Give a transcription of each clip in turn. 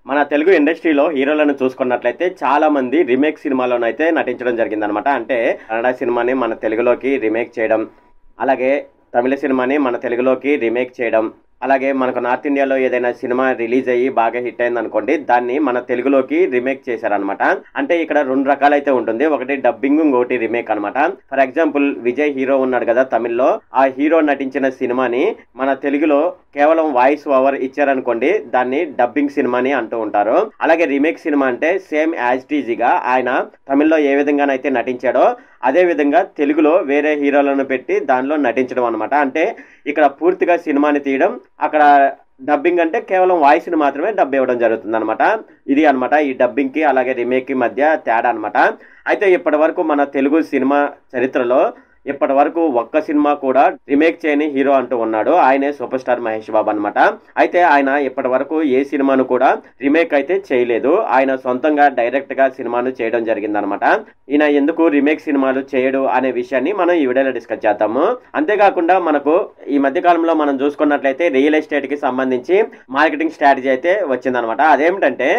మన తెలుగు ఇండస్ట్రీలో హీరోలను చూసుకున్నట్లయితే చాలా మంది రీమేక్ సినిమాలోనైతే నటించడం జరిగిందనమాట. అంటే కన్నడ సినిమాని మన తెలుగులోకి రీమేక్ చేయడం, అలాగే తమిళ సినిమాని మన తెలుగులోకి రీమేక్ చేయడం, అలాగే మనకు నార్త్ ఇండియాలో ఏదైనా సినిమా రిలీజ్ అయ్యి బాగా హిట్ అయింది అనుకోండి, దాన్ని మన తెలుగులోకి రీమేక్ చేశారనమాట. అంటే ఇక్కడ రెండు రకాలైతే ఉంటుంది, ఒకటి డబ్బింగ్, ఇంకోటి రీమేక్ అనమాట. ఫర్ ఎగ్జాంపుల్ విజయ్ హీరో ఉన్నాడు కదా తమిళ్లో, ఆ హీరో నటించిన సినిమాని మన తెలుగులో కేవలం వాయిస్ ఓవర్ ఇచ్చారనుకోండి, దాన్ని డబ్బింగ్ సినిమాని అంటూ ఉంటారు. అలాగే రీమేక్ సినిమా అంటే సేమ్ యాజ్ ఇట్ ఈజ్ గా ఆయన తమిళ్లో ఏ విధంగానైతే నటించాడో అదే విధంగా తెలుగులో వేరే హీరోలను పెట్టి దానిలో నటించడం అనమాట. అంటే ఇక్కడ పూర్తిగా సినిమాని తీయడం, అక్కడ డబ్బింగ్ అంటే కేవలం వాయిస్ ని మాత్రమే డబ్ ఇవ్వడం జరుగుతుంది అనమాట. ఇది అనమాట ఈ డబ్బింగ్ కి అలాగే రీమేక్ కి మధ్య తేడా అనమాట. అయితే ఇప్పటి వరకు మన తెలుగు సినిమా చరిత్రలో ఇప్పటి వరకు ఒక్క సినిమా కూడా రీమేక్ చేయని హీరో అంటూ ఉన్నాడు, ఆయనే సూపర్ స్టార్ మహేష్ బాబు అనమాట. అయితే ఆయన ఇప్పటి వరకు ఏ సినిమాను కూడా రీమేక్ అయితే చేయలేదు, ఆయన సొంతంగా డైరెక్ట్ గా సినిమాను చేయడం జరిగిందనమాట. ఈయన ఎందుకు రీమేక్ సినిమాలు చేయడు అనే విషయాన్ని మనం ఈ వీడియోలో డిస్కస్ చేద్దాము. అంతేకాకుండా మనకు ఈ మధ్య కాలంలో మనం చూసుకున్నట్లయితే రియల్ ఎస్టేట్ కి సంబంధించి మార్కెటింగ్ స్ట్రాటజీ అయితే వచ్చిందనమాట. అదేమిటంటే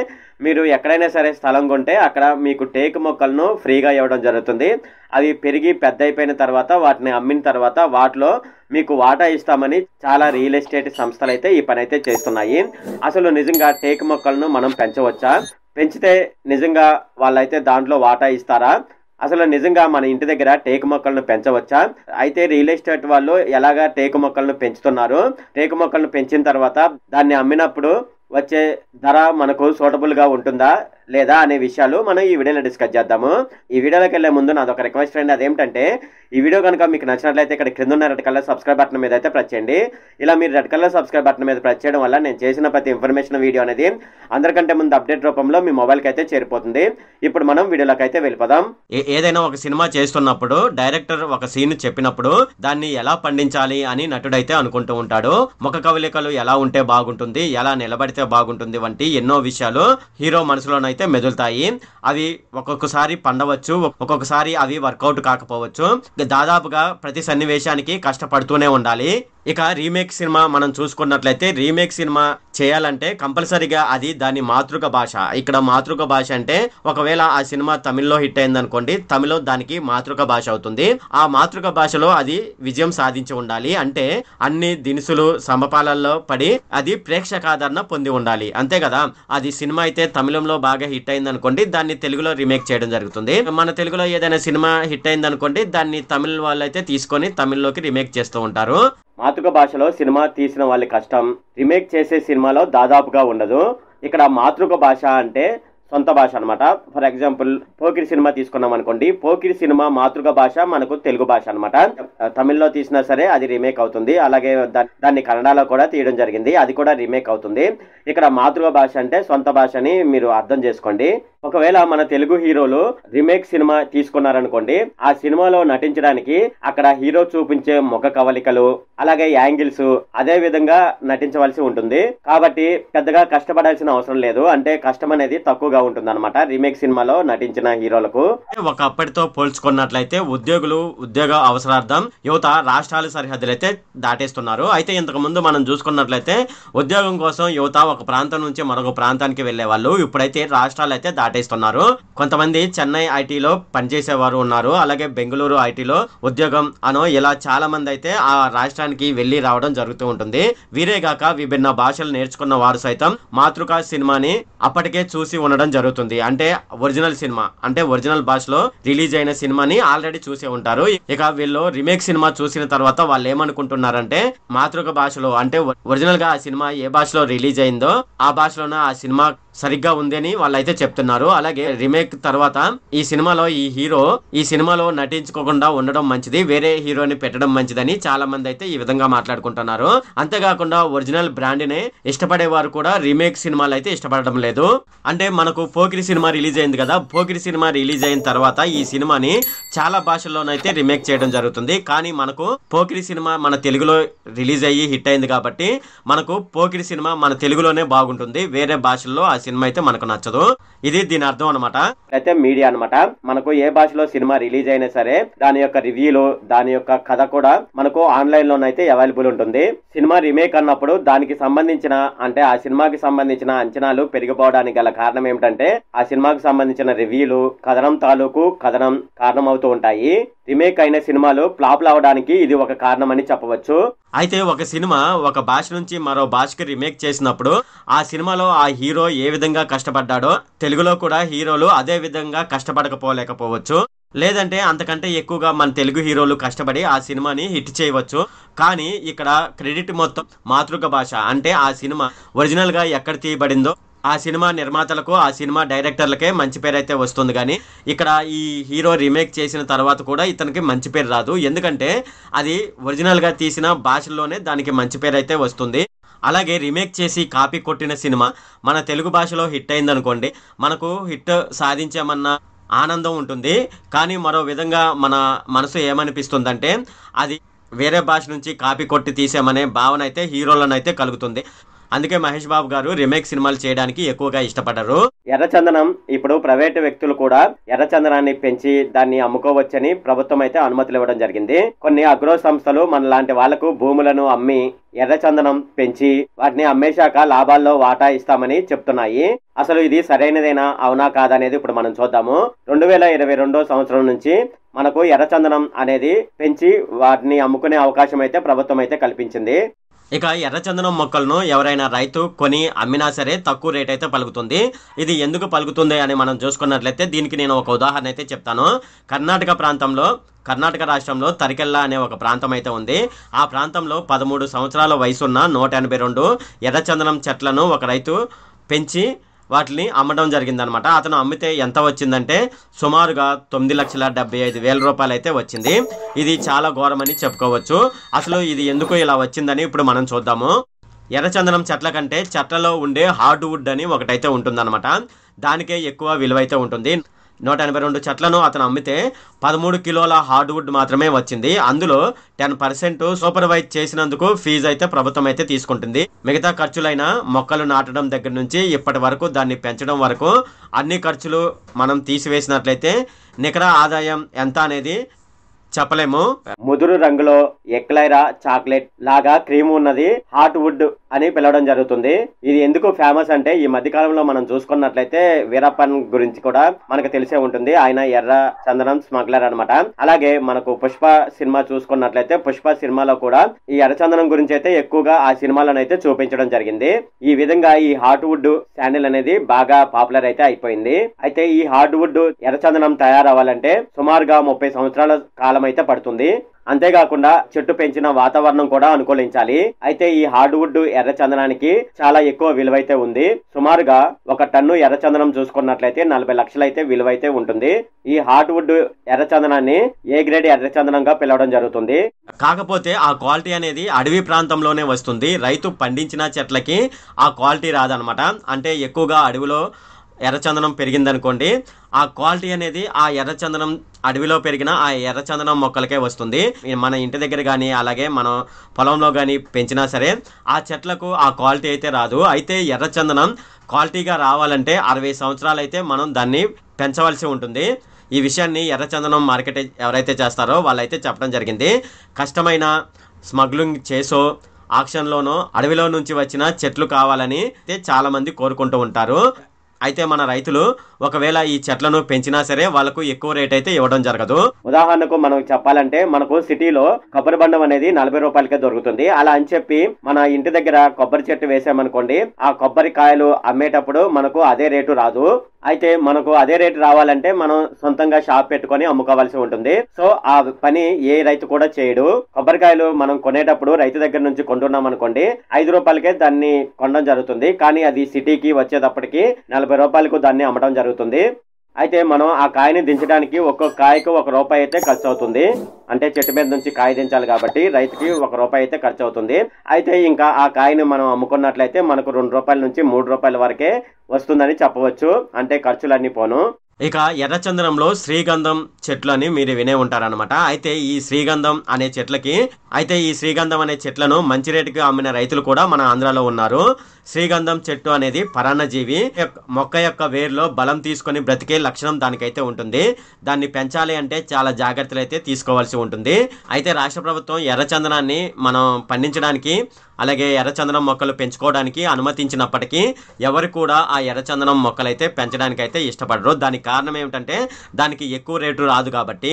మీరు ఎక్కడైనా సరే స్థలం కొంటే అక్కడ మీకు టేకు మొక్కలను ఫ్రీగా ఇవ్వడం జరుగుతుంది. అవి పెరిగి పెద్ద అయిపోయిన తర్వాత వాటిని అమ్మిన తర్వాత వాటిలో మీకు వాటా ఇస్తామని చాలా రియల్ ఎస్టేట్ సంస్థలు అయితే ఈ పని అయితే చేస్తున్నాయి. అసలు నిజంగా టేకు మొక్కలను మనం పెంచవచ్చా? పెంచితే నిజంగా వాళ్ళైతే దాంట్లో వాటా ఇస్తారా? అసలు నిజంగా మన ఇంటి దగ్గర టేకు మొక్కలను పెంచవచ్చా? అయితే రియల్ ఎస్టేట్ వాళ్ళు ఎలాగా టేకు మొక్కలను పెంచుతున్నారు, టేకు మొక్కలను పెంచిన తర్వాత దాన్ని అమ్మినప్పుడు వచ్చే ధర మనకు సూటబుల్ గా ఉంటుందా లేదా అనే విషయాలు మనం ఈ వీడియోలో డిస్కస్ చేద్దాము. ఈ వీడియోలోకి వెళ్లే ముందు నాదొక రిక్వెస్ట్ అండి, అదేమిటంటే ఈ వీడియో కనుక మీకు నచ్చినట్లయితే ఇక్కడ క్రింద ఉన్న రెడ్ కలర్ సబ్స్క్రైబ్ బటన్ మీద అయితే ప్రెస్ చేయండి. ఇలా మీరు రెడ్ కలర్ సబ్స్క్రైబ్ బటన్ మీద ప్రెస్ చేయడం వల్ల నేను చేసిన ప్రతి ఇన్ఫర్మేషన్ వీడియో అనేది అందరికంటే ముందు అప్డేట్ రూపంలో మీ మొబైల్కి అయితే చేరిపోతుంది. ఇప్పుడు మనం వీడియోలోకి అయితే వెళ్ళిపోదాం. ఏదైనా ఒక సినిమా చేస్తున్నప్పుడు డైరెక్టర్ ఒక సీన్ చెప్పినప్పుడు దాన్ని ఎలా పండించాలి అని నటుడైతే అనుకుంటూ ఉంటాడు. ముఖ కవలికలు ఎలా ఉంటే బాగుంటుంది, ఎలా నిలబడితే బాగుంటుంది వంటి ఎన్నో విషయాలు హీరో మనసులోనైతే మెదులుతాయి. అవి ఒక్కొక్కసారి పండవచ్చు, ఒక్కొక్కసారి అవి వర్కౌట్ కాకపోవచ్చు. దాదాపుగా ప్రతి సన్నివేశానికి కష్టపడుతూనే ఉండాలి. ఇక రీమేక్ సినిమా మనం చూసుకున్నట్లయితే రీమేక్ సినిమా చేయాలంటే కంపల్సరీగా అది దాని మాతృక భాష. ఇక్కడ మాతృక భాష అంటే ఒకవేళ ఆ సినిమా తమిళ్లో హిట్ అయింది అనుకోండి, తమిళ దానికి మాతృక భాష అవుతుంది. ఆ మాతృక భాషలో అది విజయం సాధించి ఉండాలి. అంటే అన్ని దినుసులు సమపాలల్లో పడి అది ప్రేక్షకాదరణ పొంది ఉండాలి, అంతే కదా. అది సినిమా అయితే తమిళంలో బాగా హిట్ అయింది అనుకోండి, దాన్ని తెలుగులో రీమేక్ చేయడం జరుగుతుంది. మన తెలుగులో ఏదైనా సినిమా హిట్ అయింది అనుకోండి, దాన్ని తమిళ వాళ్ళు అయితే తీసుకొని తమిళ్లోకి రీమేక్ చేస్తూ ఉంటారు. మాతృక భాషలో సినిమా తీసిన వాళ్ళ కష్టం రీమేక్ చేసే సినిమాలో దాదాపుగా ఉండదు. ఇక్కడ మాతృక భాష అంటే సొంత భాష అనమాట. ఫర్ ఎగ్జాంపుల్ పోకిరి సినిమా తీసుకున్నాం అనుకోండి, పోకిరి సినిమా మాతృక భాష మనకు తెలుగు భాష అనమాట. తమిళ్లో తీసినా సరే అది రీమేక్ అవుతుంది. అలాగే దాన్ని కన్నడలో కూడా తీయడం జరిగింది, అది కూడా రీమేక్ అవుతుంది. ఇక్కడ మాతృక భాష అంటే సొంత భాషని మీరు అర్థం చేసుకోండి. ఒకవేళ మన తెలుగు హీరోలు రీమేక్ సినిమా తీసుకున్నారనుకోండి, ఆ సినిమాలో నటించడానికి అక్కడ హీరో చూపించే ముఖ కవలికలు అలాగే యాంగిల్స్ అదే విధంగా నటించవలసి ఉంటుంది. కాబట్టి పెద్దగా కష్టపడాల్సిన అవసరం లేదు, అంటే కష్టం అనేది తక్కువగా ఉంటుంది అనమాట రీమేక్ సినిమాలో నటించిన హీరోలకు. ఒకప్పటితో పోల్చుకున్నట్లయితే ఉద్యోగ అవసరార్థం యువత రాష్ట్రాల సరిహద్దులు అయితే దాటేస్తున్నారు. అయితే ఇంతకు ముందు మనం చూసుకున్నట్లయితే ఉద్యోగం కోసం యువత ఒక ప్రాంతం నుంచి మరొక ప్రాంతానికి వెళ్లే వాళ్ళు, ఇప్పుడైతే రాష్ట్రాలు అయితే దాటేస్తున్నారు. కొంతమంది చెన్నై ఐటీలో పనిచేసేవారు ఉన్నారు, అలాగే బెంగళూరు ఐటీలో ఉద్యోగం అనో ఇలా చాలా మంది అయితే ఆ రాష్ట్రానికి వెళ్లి రావడం జరుగుతూ ఉంటుంది. వీరేగాక విభిన్న భాషలు నేర్చుకున్న వారు సైతం మాతృక సినిమాని అప్పటికే చూసి ఉండడం జరుగుతుంది. అంటే ఒరిజినల్ సినిమా అంటే ఒరిజినల్ భాషలో రిలీజ్ అయిన సినిమాని ఆల్రెడీ చూసే ఉంటారు. ఇక వీళ్ళు రీమేక్ సినిమా చూసిన తర్వాత వాళ్ళు ఏమనుకుంటున్నారంటే మాతృక భాషలో అంటే ఒరిజినల్ గా ఆ సినిమా ఏ భాషలో రిలీజ్ అయిందో ఆ భాషలోనే ఆ సినిమా సరిగ్గా ఉంది అని వాళ్ళైతే చెప్తున్నారు. అలాగే రీమేక్ తర్వాత ఈ సినిమాలో ఈ హీరో ఈ సినిమాలో నటించుకోకుండా ఉండడం మంచిది, వేరే హీరోని పెట్టడం మంచిదని చాలా మంది అయితే ఈ విధంగా మాట్లాడుకుంటున్నారు. అంతేకాకుండా ఒరిజినల్ బ్రాండ్ నే ఇష్టపడే వారు కూడా రీమేక్ సినిమాలు అయితే ఇష్టపడడం లేదు. అంటే మనకు పోకిరి సినిమా రిలీజ్ అయింది కదా, పోకిరి సినిమా రిలీజ్ అయిన తర్వాత ఈ సినిమాని చాలా భాషల్లోనైతే రీమేక్ చేయడం జరుగుతుంది. కానీ మనకు పోకిరి సినిమా మన తెలుగులో రిలీజ్ అయ్యి హిట్ అయింది కాబట్టి మనకు పోకిరి సినిమా మన తెలుగులోనే బాగుంటుంది, వేరే భాషల్లో ఆ సినిమా అయితే మనకు నచ్చదు. ఇది దీని అర్థం అనమాట. అయితే మీడియా అనమాట. మనకు ఏ భాషలో సినిమా రిలీజ్ అయినా సరే దాని యొక్క రివ్యూలు, దాని యొక్క కథ కూడా మనకు ఆన్లైన్ లోనైతే అవైలబుల్ ఉంటుంది. సినిమా రీమేక్ అన్నప్పుడు దానికి సంబంధించిన అంటే ఆ సినిమాకి సంబంధించిన అంచనాలు పెరిగిపోవడానికి గల కారణం ఏమిటంటే ఆ సినిమాకి సంబంధించిన రివ్యూలు, కథనం తాలూకు కథనం కారణం అవుతూ ఉంటాయి. రీమేక్ అయిన సినిమాలు ఫ్లాప్ అవడానికి ఇది ఒక కారణం అని చెప్పవచ్చు. అయితే ఒక సినిమా ఒక భాష నుంచి మరో భాషకి రీమేక్ చేసినప్పుడు ఆ సినిమాలో ఆ హీరో ఏ విధంగా కష్టపడ్డాడో తెలుగులో కూడా హీరోలు అదే విధంగా కష్టపడకపోలేకపోవచ్చు. లేదంటే అంతకంటే ఎక్కువగా మన తెలుగు హీరోలు కష్టపడి ఆ సినిమాని హిట్ చేయవచ్చు. కానీ ఇక్కడ క్రెడిట్ మొత్తం మాతృక భాష అంటే ఆ సినిమా ఒరిజినల్ గా ఎక్కడ తీయబడిందో ఆ సినిమా నిర్మాతలకు, ఆ సినిమా డైరెక్టర్లకే మంచి పేరు అయితే వస్తుంది. కానీ ఇక్కడ ఈ హీరో రీమేక్ చేసిన తర్వాత కూడా ఇతనికి మంచి పేరు రాదు. ఎందుకంటే అది ఒరిజినల్ గా తీసిన భాషల్లోనే దానికి మంచి పేరు అయితే వస్తుంది. అలాగే రీమేక్ చేసి కాపీ కొట్టిన సినిమా మన తెలుగు భాషలో హిట్ అయిందనుకోండి, మనకు హిట్ సాధించామన్న ఆనందం ఉంటుంది. కానీ మరో విధంగా మన మనసు ఏమనిపిస్తుందంటే అది వేరే భాష నుంచి కాపీ కొట్టి తీసామనే భావన అయితే హీరోలను కలుగుతుంది. అందుకే మహేష్ బాబు గారు రీమేక్ సినిమాలు చేయడానికి ఎక్కువగా ఇష్టపడరు. ఎర్రచందనం ఇప్పుడు ప్రైవేటు వ్యక్తులు కూడా ఎర్రచందనాన్ని పెంచి దాన్ని అమ్ముకోవచ్చని ప్రభుత్వం అయితే అనుమతులు ఇవ్వడం జరిగింది. కొన్ని అగ్రో సంస్థలు మన లాంటి వాళ్లకు భూములను అమ్మి ఎర్రచందనం పెంచి వాటిని అమ్మేశాక లాభాల్లో వాటా ఇస్తామని చెప్తున్నాయి. అసలు ఇది సరైనదేనా, అవునా కాదనేది ఇప్పుడు మనం చూద్దాము. 2022 సంవత్సరం నుంచి మనకు ఎర్రచందనం అనేది పెంచి వాటిని అమ్ముకునే అవకాశం అయితే ప్రభుత్వం అయితే కల్పించింది. ఇక ఎర్రచందనం మొక్కలను ఎవరైనా రైతు కొని అమ్మినా సరే తక్కువ రేట్ అయితే పలుకుతుంది. ఇది ఎందుకు పలుకుతుంది అని మనం చూసుకున్నట్లయితే దీనికి నేను ఒక ఉదాహరణ అయితే చెప్తాను. కర్ణాటక రాష్ట్రంలో తరికెల్లా అనే ఒక ప్రాంతం అయితే ఉంది. ఆ ప్రాంతంలో 13 సంవత్సరాల వయసున్న 182 ఎర్రచందనం చెట్లను ఒక రైతు పెంచి వాటిని అమ్మడం జరిగిందనమాట. అతను అమ్మితే ఎంత వచ్చిందంటే సుమారుగా 9,75,000 రూపాయలు అయితే వచ్చింది. ఇది చాలా ఘోరమని చెప్పుకోవచ్చు. అసలు ఇది ఎందుకు ఇలా వచ్చిందని ఇప్పుడు మనం చూద్దాము. ఎర్రచందనం చెట్ల కంటే చెట్లలో ఉండే హార్డ్ వుడ్ అని ఒకటైతే ఉంటుందన్నమాట. దానికే ఎక్కువ విలువైతే ఉంటుంది. 182 చెట్లను అతను అమ్మితే 13 కిలోల హార్డ్వుడ్ మాత్రమే వచ్చింది. అందులో 10% సూపర్వైజ్ చేసినందుకు ఫీజు అయితే ప్రభుత్వం అయితే తీసుకుంటుంది. మిగతా ఖర్చులైన మొక్కలు నాటడం దగ్గర నుంచి ఇప్పటి వరకు దాన్ని పెంచడం వరకు అన్ని ఖర్చులు మనం తీసివేసినట్లయితే నికర ఆదాయం ఎంత అనేది చెప్పలేము. ముదురు రంగులో ఎక్లైరా చాక్లెట్ లాగా క్రీమ్ ఉన్నది హార్ట్ వుడ్ అని పిలవడం జరుగుతుంది. ఇది ఎందుకు ఫేమస్ అంటే ఈ మధ్య కాలంలో మనం చూసుకున్నట్లయితే వీరప్పన్ గురించి కూడా మనకు తెలిసే ఉంటుంది. ఆయన ఎర్ర చందనం స్మగ్లర్ అనమాట. అలాగే మనకు పుష్ప సినిమా చూసుకున్నట్లయితే పుష్ప సినిమాలో కూడా ఈ ఎర్రచందనం గురించి అయితే ఎక్కువగా ఆ సినిమాలను అయితే చూపించడం జరిగింది. ఈ విధంగా ఈ హార్ట్ వుడ్ శాండిల్ అనేది బాగా పాపులర్ అయితే అయిపోయింది. అయితే ఈ హార్డ్ వుడ్ ఎర్రచందనం తయారవ్వాలంటే సుమారుగా 30 సంవత్సరాల కాలం అయితే పడుతుంది. అంతేకాకుండా చెట్టు పెంచిన వాతావరణం కూడా అనుకూలించాలి. అయితే ఈ హార్డ్ వుడ్ ఎర్రచందనానికి చాలా ఎక్కువ విలువైతే ఉంది. సుమారుగా 1 టన్ను ఎర్రచందనం చూసుకున్నట్లయితే 40 లక్షలు అయితే విలువైతే ఉంటుంది. ఈ హార్డ్ వుడ్ ఎర్రచందనాన్ని ఏ గ్రేడ్ ఎర్రచందనంగా పిలవడం జరుగుతుంది. కాకపోతే ఆ క్వాలిటీ అనేది అడవి ప్రాంతంలోనే వస్తుంది. రైతు పండించిన చెట్లకి ఆ క్వాలిటీ రాదనమాట. అంటే ఎక్కువగా అడవిలో ఎర్రచందనం పెరిగిందనుకోండి, ఆ క్వాలిటీ అనేది ఆ ఎర్రచందనం అడవిలో పెరిగిన ఆ ఎర్రచందనం మొక్కలకే వస్తుంది. మన ఇంటి దగ్గర కానీ అలాగే మన పొలంలో కానీ పెంచినా సరే ఆ చెట్లకు ఆ క్వాలిటీ అయితే రాదు. అయితే ఎర్రచందనం క్వాలిటీగా రావాలంటే 60 సంవత్సరాలు అయితే మనం దాన్ని పెంచవలసి ఉంటుంది. ఈ విషయాన్ని ఎర్రచందనం మార్కెట్ ఎవరైతే చేస్తారో వాళ్ళైతే చెప్పడం జరిగింది. కష్టమైన స్మగ్లింగ్ చేసో ఆక్షన్లోనో అడవిలో నుంచి వచ్చిన చెట్లు కావాలని చాలా మంది కోరుకుంటూ ఉంటారు. అయితే మన రైతులు ఒకవేళ ఈ చెట్లను పెంచినా సరే వాళ్ళకు ఎక్కువ రేట్ అయితే ఇవ్వడం జరగదు. ఉదాహరణకు మనం చెప్పాలంటే మనకు సిటీలో కొబ్బరి బండం అనేది 40 రూపాయలకే దొరుకుతుంది. అలా అని చెప్పి మన ఇంటి దగ్గర కొబ్బరి చెట్టు వేసామనుకోండి, ఆ కొబ్బరి కాయలు అమ్మేటప్పుడు మనకు అదే రేటు రాదు. అయితే మనకు అదే రేటు రావాలంటే మనం సొంతంగా షాప్ పెట్టుకొని అమ్ముకోవాల్సి ఉంటుంది. సో ఆ పని ఏ రైతు కూడా చేయడు. కొబ్బరికాయలు మనం కొనేటప్పుడు రైతు దగ్గర నుంచి కొంటున్నాం అనుకోండి, 5 రూపాయలకే దాన్ని కొనడం జరుగుతుంది. కానీ అది సిటీకి వచ్చేటప్పటికి 40 రూపాయలకు దాన్ని అమ్మడం జరుగుతుంది. అయితే మనం ఆ కాయని దించడానికి ఒక్కొక్క కాయకు 1 రూపాయి అయితే ఖర్చు అవుతుంది. అంటే చెట్టు మీద నుంచి కాయ దించాలి కాబట్టి రైతుకి 1 రూపాయి అయితే ఖర్చు అవుతుంది. అయితే ఇంకా ఆ కాయని మనం అమ్ముకున్నట్లయితే మనకు 2 రూపాయల నుంచి 3 రూపాయల వరకే వస్తుందని చెప్పవచ్చు. అంటే ఖర్చులన్నీ పోను. ఇక ఎర్రచందనంలో శ్రీగంధం చెట్లు అని మీరు వినే ఉంటారనమాట. అయితే ఈ శ్రీగంధం అనే చెట్లను మంచి రేటుకి అమ్మిన రైతులు కూడా మన ఆంధ్రాలో ఉన్నారు. శ్రీగంధం చెట్టు అనేది పరాన్నజీవి. మొక్క యొక్క వేరులో బలం తీసుకొని బ్రతికే లక్షణం దానికైతే ఉంటుంది. దాన్ని పెంచాలి అంటే చాలా జాగ్రత్తలు అయితే తీసుకోవాల్సి ఉంటుంది. అయితే రాష్ట్ర ప్రభుత్వం ఎర్రచందనాన్ని మనం పండించడానికి అలాగే ఎర్రచందనం మొక్కలు పెంచుకోవడానికి అనుమతించినప్పటికీ ఎవరు కూడా ఆ ఎర్రచందనం మొక్కలైతే పెంచడానికి అయితే ఇష్టపడరు. దానికి కారణం ఏమిటంటే దానికి ఎక్కువ రేటు రాదు కాబట్టి.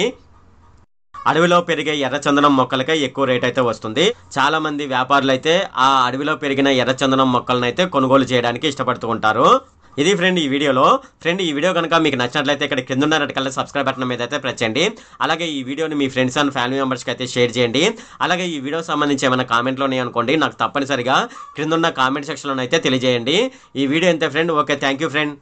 అడవిలో పెరిగే ఎర్రచందనం మొక్కలకే ఎక్కువ రేట్ అయితే వస్తుంది. చాలా మంది వ్యాపారులు అయితే ఆ అడవిలో పెరిగిన ఎర్రచందనం మొక్కలను అయితే కొనుగోలు చేయడానికి ఇష్టపడుతూ ఉంటారు. ఇది ఫ్రెండ్ ఈ వీడియోలో. ఫ్రెండ్ ఈ వీడియో కనుక మీకు నచ్చినట్లయితే ఇక్కడ కింద ఉన్న రెడ్ కలర్ సబ్స్క్రైబ్ బటన్ మీద అయితే ప్రెస్ చేయండి. అలాగే ఈ వీడియోని మీ ఫ్రెండ్స్ అండ్ ఫ్యామిలీ మెంబర్స్కి అయితే షేర్ చేయండి. అలాగే ఈ వీడియో సంబంధించి ఏమైనా కామెంట్లు ఉన్నాయనుకోండి, నాకు తప్పనిసరిగా క్రింద ఉన్న కామెంట్ సెక్షన్లో అయితే తెలియజేయండి. ఈ వీడియో అంతే friend. Okay, thank you friend.